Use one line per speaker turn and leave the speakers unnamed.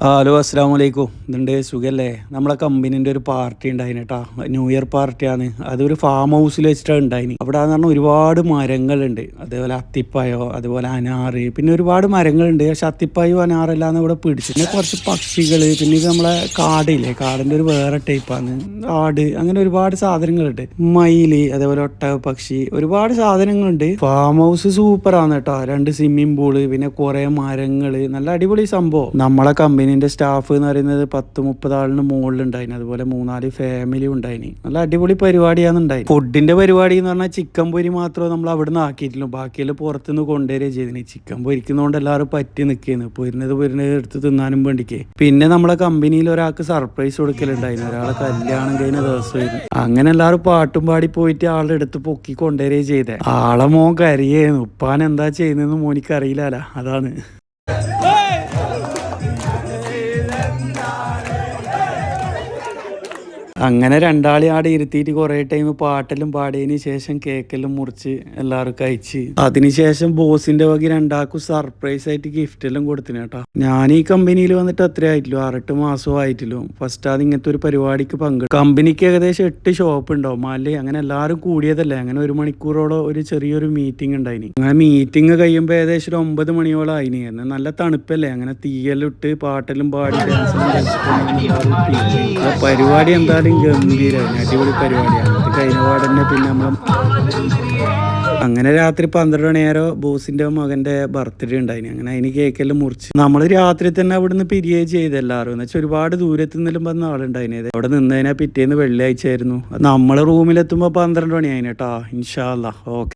Hello അസ്സാം വലൈക്കും. ഇതുണ്ട് സുഖല്ലേ? നമ്മളെ കമ്പനീൻ്റെ ഒരു പാർട്ടി ഉണ്ടായിന് കേട്ടോ. ന്യൂ ഇയർ പാർട്ടിയാണ്. അതൊരു ഫാം ഹൗസിൽ വെച്ചിട്ടാണ് ഉണ്ടായിന്. അവിടെ എന്ന് പറഞ്ഞാൽ ഒരുപാട് മരങ്ങളുണ്ട്. അതേപോലെ അത്തിപ്പായോ, അതുപോലെ അനാറ്, പിന്നെ ഒരുപാട് മരങ്ങളുണ്ട്. പക്ഷെ അത്തിപ്പായോ അനാറെല്ലാം ഇവിടെ പിടിച്ചു. പിന്നെ കുറച്ച് പക്ഷികൾ, പിന്നെ ഇത് നമ്മളെ കാടില്ലേ, കാടിൻ്റെ ഒരു വേറെ ടൈപ്പാണ്. ആട്, അങ്ങനെ ഒരുപാട് സാധനങ്ങളുണ്ട്. മയില്, അതേപോലെ ഒട്ടക പക്ഷി, ഒരുപാട് സാധനങ്ങളുണ്ട്. ഫാം ഹൗസ് സൂപ്പറാണ് കേട്ടോ. 2 സ്വിമ്മിംഗ് പൂള്, പിന്നെ കുറെ മരങ്ങള്, നല്ല അടിപൊളി സംഭവം. നമ്മളെ കമ്പനീൻ്റെ സ്റ്റാഫ് എന്ന് പറയുന്നത് 10-30 ആളിന് മുകളിലുണ്ടായിന്. അതുപോലെ 3-4 ഫാമിലി ഉണ്ടായിന്. നല്ല അടിപൊളി പരിപാടിയാണ് ഉണ്ടായി. ഫുഡിന്റെ പരിപാടി എന്ന് പറഞ്ഞാൽ ചിക്കൻ പൊരി മാത്രമേ നമ്മൾ അവിടെ നിന്ന് ആക്കിയിട്ടുള്ളൂ. ബാക്കിയെല്ലാം പുറത്തുനിന്ന് കൊണ്ടുവരിക ചെയ്തിന്. ചിക്കൻ പൊരിക്കുന്നതുകൊണ്ട് എല്ലാവരും പറ്റി നിൽക്കുന്നു. പൊരുന്നത് എടുത്ത് തിന്നാനും വേണ്ടിക്ക്. പിന്നെ നമ്മളെ കമ്പനിയിൽ ഒരാൾക്ക് സർപ്രൈസ് കൊടുക്കലുണ്ടായിരുന്നു. ഒരാളെ കല്യാണം കഴിഞ്ഞ ദിവസമായിരുന്നു. അങ്ങനെ എല്ലാവരും പാട്ടും പാടി പോയിട്ട് ആളുടെ അടുത്ത് പൊക്കി കൊണ്ടുവരിക ചെയ്തേ. ആളെ മോൻ കരയായിരുന്നു. ഉപ്പാൻ എന്താ ചെയ്യുന്നതെന്ന് മോനിക്ക് അറിയില്ലല്ലോ. അതാണ്. അങ്ങനെ രണ്ടാളി ആടെ ഇരുത്തിയിട്ട് കുറേ ടൈം പാട്ടെല്ലാം പാടിയതിന് ശേഷം കേക്കെല്ലാം മുറിച്ച് എല്ലാവരും കഴിച്ച്. അതിനുശേഷം ബോസിന്റെ വക രണ്ടാൾക്കും സർപ്രൈസ് ആയിട്ട് ഗിഫ്റ്റ് എല്ലാം കൊടുത്തിന് കേട്ടോ. ഞാൻ ഈ കമ്പനിയിൽ വന്നിട്ട് അത്രേ ആയിട്ടുള്ളൂ, 6-8 മാസവും ആയിട്ടുള്ളൂ. ഫസ്റ്റ് അത് ഇങ്ങനത്തെ ഒരു പരിപാടിക്ക് പങ്കെടുക്കും. കമ്പനിക്ക് ഏകദേശം 8 ഷോപ്പ് ഉണ്ടാവും. അല്ലേ അങ്ങനെ എല്ലാവരും കൂടിയതല്ലേ. അങ്ങനെ 1 മണിക്കൂറോളം ഒരു ചെറിയൊരു മീറ്റിംഗ് ഉണ്ടായിന്. അങ്ങനെ മീറ്റിംഗ് കഴിയുമ്പോൾ ഏകദേശം ഒരു 9 മണിയോളം ആയിന്. നല്ല തണുപ്പല്ലേ. അങ്ങനെ തീയെല്ലാം ഇട്ട് പാട്ടെല്ലാം പാടി പരിപാടി എന്തായാലും ഗംഭീരമായി. അടിപൊളി പരിപാടിയാണ്. അത് കഴിഞ്ഞ പാടന്നെ പിന്നെ നമ്മൾ അങ്ങനെ രാത്രി 12 മണിയേരോ ബോസിന്റെ മകന്റെ ബർത്ത്ഡേ ഉണ്ടായിന്. അങ്ങനെ അതിന് കേക്കെല്ലാം മുറിച്ച് നമ്മൾ രാത്രി തന്നെ അവിടുന്ന് പിരിയേ ചെയ്ത് എല്ലാവരും. എന്ന് വെച്ചാൽ ഒരുപാട് ദൂരത്ത് നിന്നെല്ലാം വന്ന ആളുണ്ടായിന്. അവിടെ നിന്നതിനാ പിറ്റേന്ന് വെള്ളിയാഴ്ച ആയിരുന്നു. നമ്മളെ റൂമിലെത്തുമ്പോൾ 12 മണിയായിന് കേട്ടോ. ഇൻഷാ അല്ലാഹ്. ഓക്കെ.